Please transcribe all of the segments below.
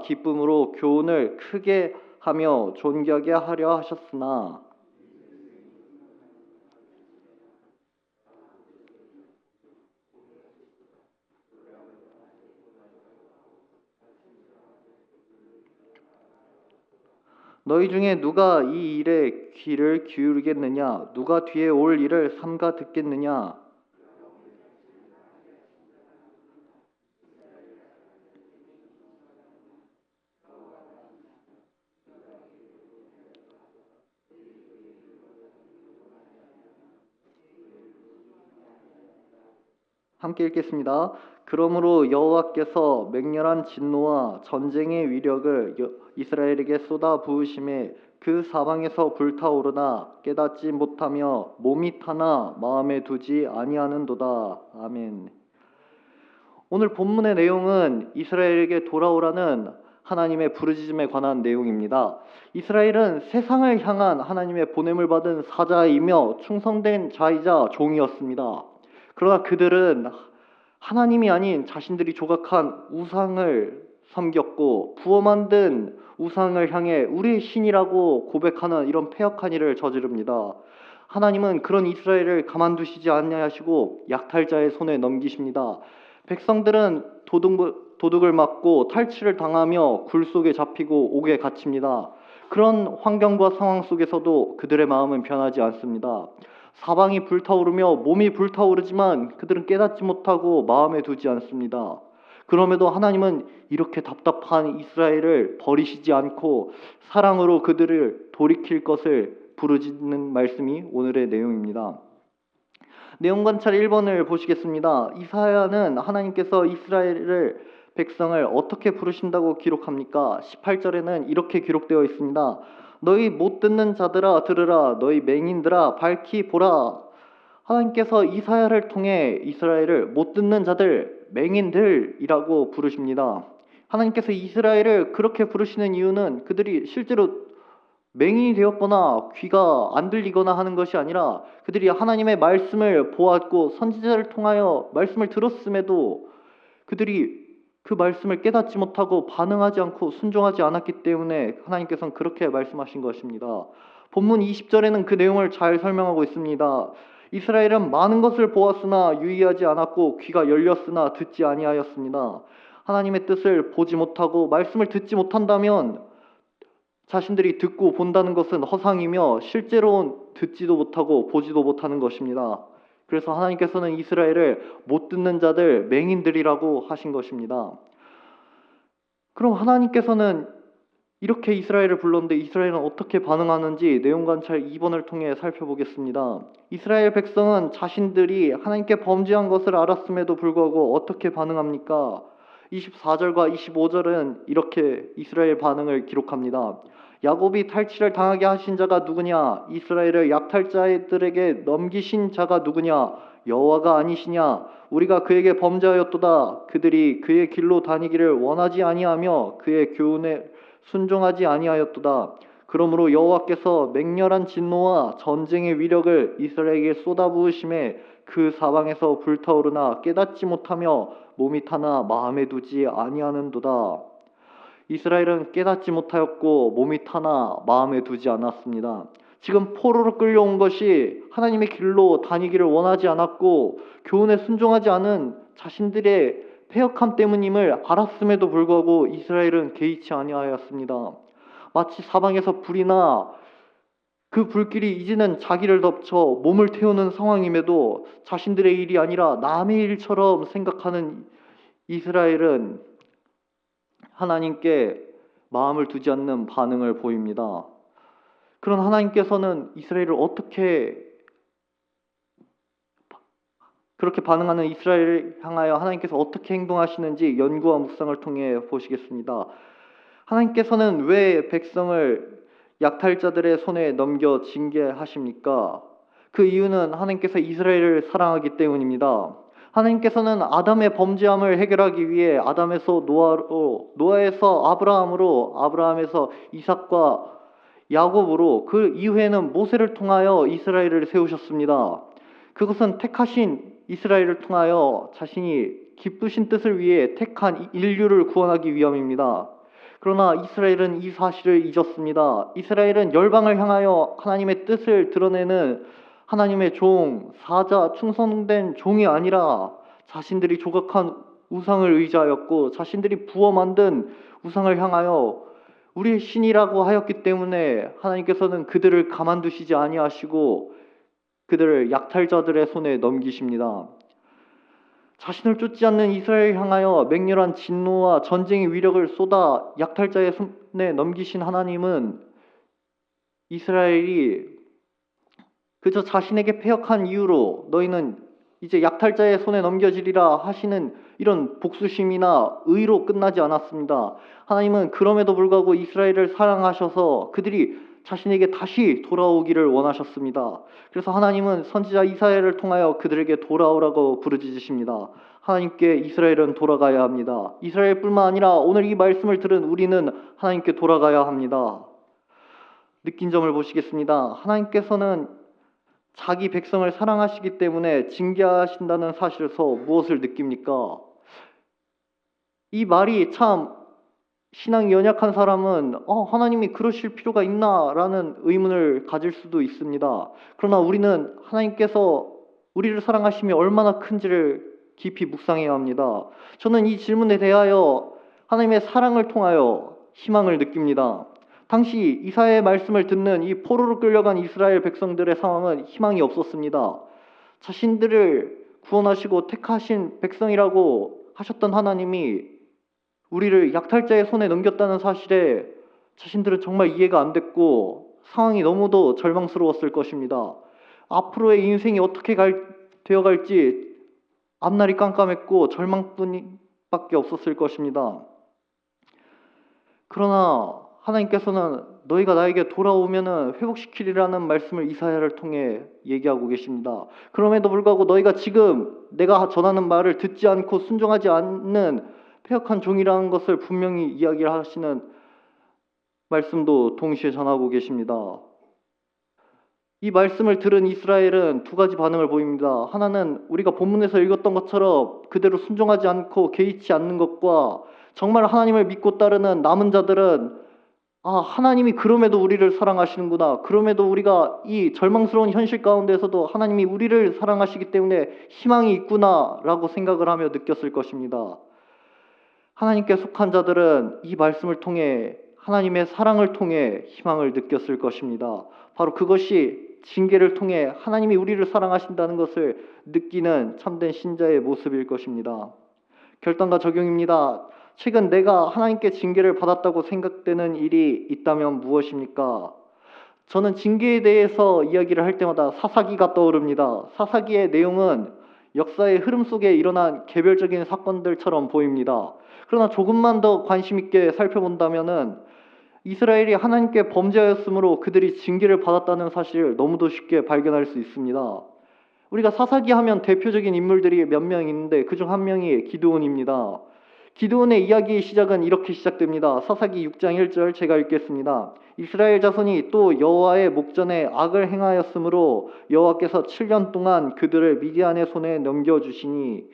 기쁨으로 교훈을 크게 하며 존귀하게 하려 하셨으나 너희 중에 누가 이 일에 귀를 기울이겠느냐? 누가 뒤에 올 일을 삼가 듣겠느냐? 함께 읽겠습니다. 그러므로 여호와께서 맹렬한 진노와 전쟁의 위력을 이스라엘에게 쏟아 부으심에 그 사방에서 불타오르나 깨닫지 못하며 몸이 타나 마음에 두지 아니하는도다. 아멘. 오늘 본문의 내용은 이스라엘에게 돌아오라는 하나님의 부르짖음에 관한 내용입니다. 이스라엘은 세상을 향한 하나님의 보냄을 받은 사자이며 충성된 자이자 종이었습니다. 그러나 그들은 하나님이 아닌 자신들이 조각한 우상을 섬겼고 부어 만든 우상을 향해 우리의 신이라고 고백하는 이런 패역한 일을 저지릅니다. 하나님은 그런 이스라엘을 가만두시지 아니하시고 약탈자의 손에 넘기십니다. 백성들은 도둑을 맞고 탈취를 당하며 굴 속에 잡히고 옥에 갇힙니다. 그런 환경과 상황 속에서도 그들의 마음은 변하지 않습니다. 사방이 불타오르며 몸이 불타오르지만 그들은 깨닫지 못하고 마음에 두지 않습니다. 그럼에도 하나님은 이렇게 답답한 이스라엘을 버리시지 않고 사랑으로 그들을 돌이킬 것을 부르짖는 말씀이 오늘의 내용입니다. 내용 관찰 1번을 보시겠습니다. 이사야는 하나님께서 이스라엘을 백성을 어떻게 부르신다고 기록합니까? 18절에는 이렇게 기록되어 있습니다. 너희 못 듣는 자들아 들으라, 너희 맹인들아 밝히 보라. 하나님께서 이사야를 통해 이스라엘을 못 듣는 자들, 맹인들이라고 부르십니다. 하나님께서 이스라엘을 그렇게 부르시는 이유는 그들이 실제로 맹인이 되었거나 귀가 안 들리거나 하는 것이 아니라 그들이 하나님의 말씀을 보았고 선지자를 통하여 말씀을 들었음에도 그들이 그 말씀을 깨닫지 못하고 반응하지 않고 순종하지 않았기 때문에 하나님께서는 그렇게 말씀하신 것입니다. 본문 20절에는 그 내용을 잘 설명하고 있습니다. 이스라엘은 많은 것을 보았으나 유의하지 않았고 귀가 열렸으나 듣지 아니하였습니다. 하나님의 뜻을 보지 못하고 말씀을 듣지 못한다면 자신들이 듣고 본다는 것은 허상이며 실제로는 듣지도 못하고 보지도 못하는 것입니다. 그래서 하나님께서는 이스라엘을 못 듣는 자들, 맹인들이라고 하신 것입니다. 그럼 하나님께서는 이렇게 이스라엘을 불렀는데 이스라엘은 어떻게 반응하는지 내용 관찰 2번을 통해 살펴보겠습니다. 이스라엘 백성은 자신들이 하나님께 범죄한 것을 알았음에도 불구하고 어떻게 반응합니까? 24절과 25절은 이렇게 이스라엘 반응을 기록합니다. 야곱이 탈취를 당하게 하신 자가 누구냐? 이스라엘을 약탈자들에게 넘기신 자가 누구냐? 여호와가 아니시냐? 우리가 그에게 범죄하였도다. 그들이 그의 길로 다니기를 원하지 아니하며 그의 교훈에 순종하지 아니하였도다. 그러므로 여호와께서 맹렬한 진노와 전쟁의 위력을 이스라엘에게 쏟아부으심에 그 사방에서 불타오르나 깨닫지 못하며 몸이 타나 마음에 두지 아니하는도다. 이스라엘은 깨닫지 못하였고 몸이 타나 마음에 두지 않았습니다. 지금 포로로 끌려온 것이 하나님의 길로 다니기를 원하지 않았고 교훈에 순종하지 않은 자신들의 패역함 때문임을 알았음에도 불구하고 이스라엘은 개의치 아니하였습니다. 마치 사방에서 불이 나 그 불길이 이제는 자기를 덮쳐 몸을 태우는 상황임에도 자신들의 일이 아니라 남의 일처럼 생각하는 이스라엘은 하나님께 마음을 두지 않는 반응을 보입니다. 그런 하나님께서는 이스라엘을 어떻게 그렇게 반응하는 이스라엘을 향하여 하나님께서 어떻게 행동하시는지 연구와 묵상을 통해 보시겠습니다. 하나님께서는 왜 백성을 약탈자들의 손에 넘겨 징계하십니까? 그 이유는 하나님께서 이스라엘을 사랑하기 때문입니다. 하나님께서는 아담의 범죄함을 해결하기 위해 아담에서 노아로, 노아에서 아브라함으로, 아브라함에서 이삭과 야곱으로, 그 이후에는 모세를 통하여 이스라엘을 세우셨습니다. 그것은 택하신 이스라엘을 통하여 자신이 기쁘신 뜻을 위해 택한 인류를 구원하기 위함입니다. 그러나 이스라엘은 이 사실을 잊었습니다. 이스라엘은 열방을 향하여 하나님의 뜻을 드러내는 하나님의 종, 사자, 충성된 종이 아니라 자신들이 조각한 우상을 의지하였고 자신들이 부어 만든 우상을 향하여 우리의 신이라고 하였기 때문에 하나님께서는 그들을 가만두시지 아니하시고 그들을 약탈자들의 손에 넘기십니다. 자신을 쫓지 않는 이스라엘을 향하여 맹렬한 진노와 전쟁의 위력을 쏟아 약탈자의 손에 넘기신 하나님은 이스라엘이 그저 자신에게 패역한 이유로 너희는 이제 약탈자의 손에 넘겨지리라 하시는 이런 복수심이나 의로 끝나지 않았습니다. 하나님은 그럼에도 불구하고 이스라엘을 사랑하셔서 그들이 자신에게 다시 돌아오기를 원하셨습니다. 그래서 하나님은 선지자 이사야를 통하여 그들에게 돌아오라고 부르짖으십니다. 하나님께 이스라엘은 돌아가야 합니다. 이스라엘뿐만 아니라 오늘 이 말씀을 들은 우리는 하나님께 돌아가야 합니다. 느낀 점을 보시겠습니다. 하나님께서는 자기 백성을 사랑하시기 때문에 징계하신다는 사실에서 무엇을 느낍니까? 이 말이 참 신앙이 연약한 사람은 하나님이 그러실 필요가 있나? 라는 의문을 가질 수도 있습니다. 그러나 우리는 하나님께서 우리를 사랑하심이 얼마나 큰지를 깊이 묵상해야 합니다. 저는 이 질문에 대하여 하나님의 사랑을 통하여 희망을 느낍니다. 당시 이사야의 말씀을 듣는 이 포로로 끌려간 이스라엘 백성들의 상황은 희망이 없었습니다. 자신들을 구원하시고 택하신 백성이라고 하셨던 하나님이 우리를 약탈자의 손에 넘겼다는 사실에 자신들은 정말 이해가 안 됐고 상황이 너무도 절망스러웠을 것입니다. 앞으로의 인생이 어떻게 되어갈지 앞날이 깜깜했고 절망뿐밖에 없었을 것입니다. 그러나 하나님께서는 너희가 나에게 돌아오면은 회복시키리라는 말씀을 이사야를 통해 얘기하고 계십니다. 그럼에도 불구하고 너희가 지금 내가 전하는 말을 듣지 않고 순종하지 않는 패역한 종이라는 것을 분명히 이야기를 하시는 말씀도 동시에 전하고 계십니다. 이 말씀을 들은 이스라엘은 두 가지 반응을 보입니다. 하나는 우리가 본문에서 읽었던 것처럼 그대로 순종하지 않고 개의치 않는 것과 정말 하나님을 믿고 따르는 남은 자들은 하나님이 그럼에도 우리를 사랑하시는구나. 그럼에도 우리가 이 절망스러운 현실 가운데서도 하나님이 우리를 사랑하시기 때문에 희망이 있구나 라고 생각을 하며 느꼈을 것입니다. 하나님께 속한 자들은 이 말씀을 통해 하나님의 사랑을 통해 희망을 느꼈을 것입니다. 바로 그것이 징계를 통해 하나님이 우리를 사랑하신다는 것을 느끼는 참된 신자의 모습일 것입니다. 결단과 적용입니다. 최근 내가 하나님께 징계를 받았다고 생각되는 일이 있다면 무엇입니까? 저는 징계에 대해서 이야기를 할 때마다 사사기가 떠오릅니다. 사사기의 내용은 역사의 흐름 속에 일어난 개별적인 사건들처럼 보입니다. 그러나 조금만 더 관심 있게 살펴본다면은 이스라엘이 하나님께 범죄하였으므로 그들이 징계를 받았다는 사실을 너무도 쉽게 발견할 수 있습니다. 우리가 사사기 하면 대표적인 인물들이 몇 명 있는데 그중 한 명이 기드온입니다. 기드온의 이야기의 시작은 이렇게 시작됩니다. 사사기 6장 1절 제가 읽겠습니다. 이스라엘 자손이 또 여호와의 목전에 악을 행하였으므로 여호와께서 7년 동안 그들을 미디안의 손에 넘겨주시니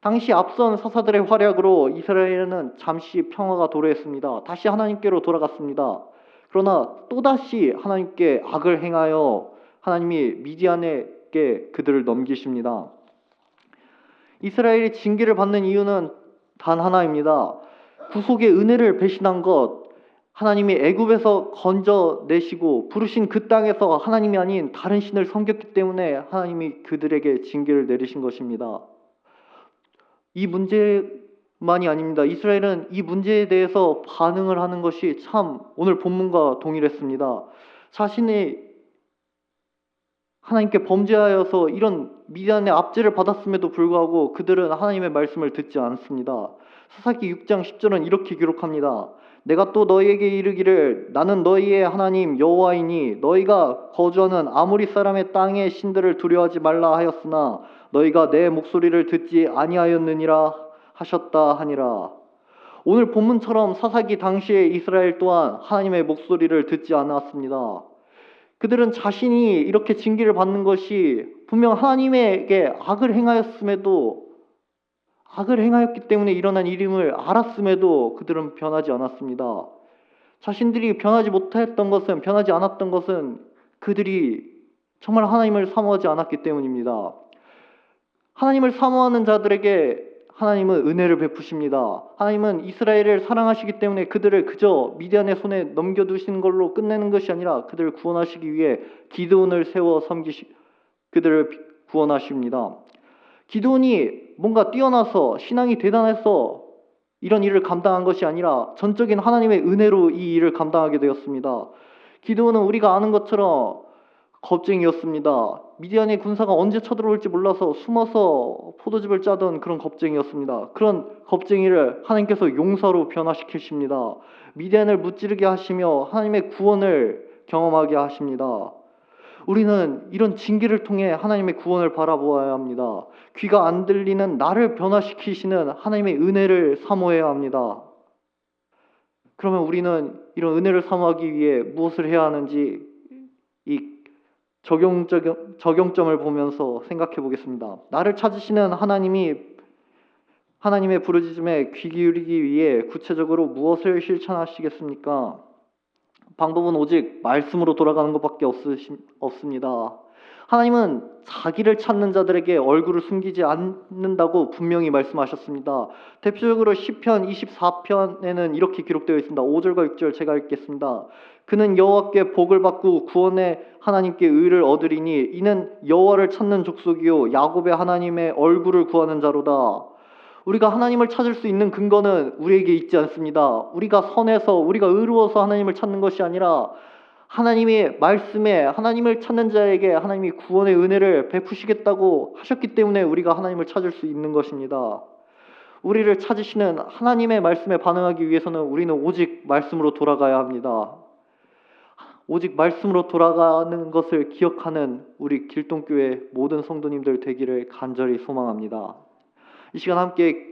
당시 앞선 사사들의 활약으로 이스라엘은 잠시 평화가 도래했습니다. 다시 하나님께로 돌아갔습니다. 그러나 또다시 하나님께 악을 행하여 하나님이 미디안에게 그들을 넘기십니다. 이스라엘이 징계를 받는 이유는 단 하나입니다. 구속의 은혜를 배신한 것, 하나님이 애굽에서 건져내시고 부르신 그 땅에서 하나님이 아닌 다른 신을 섬겼기 때문에 하나님이 그들에게 징계를 내리신 것입니다. 이 문제만이 아닙니다. 이스라엘은 이 문제에 대해서 반응을 하는 것이 참 오늘 본문과 동일했습니다. 자신이 하나님께 범죄하여서 이런 미디안의 압제를 받았음에도 불구하고 그들은 하나님의 말씀을 듣지 않습니다. 사사기 6장 10절은 이렇게 기록합니다. 내가 또 너희에게 이르기를 나는 너희의 하나님 여호와이니 너희가 거주하는 아모리 사람의 땅의 신들을 두려워하지 말라 하였으나 너희가 내 목소리를 듣지 아니하였느니라 하셨다 하니라. 오늘 본문처럼 사사기 당시에 이스라엘 또한 하나님의 목소리를 듣지 않았습니다. 그들은 자신이 이렇게 징계를 받는 것이 분명 하나님에게 악을 행하였음에도 악을 행하였기 때문에 일어난 일임을 알았음에도 그들은 변하지 않았습니다. 자신들이 변하지 않았던 것은 그들이 정말 하나님을 사모하지 않았기 때문입니다. 하나님을 사모하는 자들에게 하나님은 은혜를 베푸십니다. 하나님은 이스라엘을 사랑하시기 때문에 그들을 그저 미디안의 손에 넘겨두신 걸로 끝내는 것이 아니라 그들을 구원하시기 위해 기드온을 세워 그들을 구원하십니다. 기드온이 뭔가 뛰어나서 신앙이 대단해서 이런 일을 감당한 것이 아니라 전적인 하나님의 은혜로 이 일을 감당하게 되었습니다. 기드온은 우리가 아는 것처럼 겁쟁이였습니다. 미디안의 군사가 언제 쳐들어올지 몰라서 숨어서 포도즙을 짜던 그런 겁쟁이였습니다. 그런 겁쟁이를 하나님께서 용사로 변화시키십니다. 미디안을 무찌르게 하시며 하나님의 구원을 경험하게 하십니다. 우리는 이런 징계를 통해 하나님의 구원을 바라보아야 합니다. 귀가 안 들리는 나를 변화시키시는 하나님의 은혜를 사모해야 합니다. 그러면 우리는 이런 은혜를 사모하기 위해 무엇을 해야 하는지 이 적용점을 보면서 생각해 보겠습니다. 나를 찾으시는 하나님의 부르짖음에 귀 기울이기 위해 구체적으로 무엇을 실천하시겠습니까? 방법은 오직 말씀으로 돌아가는 것밖에 없습니다. 하나님은 자기를 찾는 자들에게 얼굴을 숨기지 않는다고 분명히 말씀하셨습니다. 대표적으로 시편 24편에는 이렇게 기록되어 있습니다. 5절과 6절 제가 읽겠습니다. 그는 여호와께 복을 받고 구원의 하나님께 의를 얻으리니 이는 여호와를 찾는 족속이요 야곱의 하나님의 얼굴을 구하는 자로다. 우리가 하나님을 찾을 수 있는 근거는 우리에게 있지 않습니다. 우리가 선해서 우리가 의로워서 하나님을 찾는 것이 아니라 하나님의 말씀에 하나님을 찾는 자에게 하나님이 구원의 은혜를 베푸시겠다고 하셨기 때문에 우리가 하나님을 찾을 수 있는 것입니다. 우리를 찾으시는 하나님의 말씀에 반응하기 위해서는 우리는 오직 말씀으로 돌아가야 합니다. 오직 말씀으로 돌아가는 것을 기억하는 우리 길동교회 모든 성도님들 되기를 간절히 소망합니다. 이 시간 함께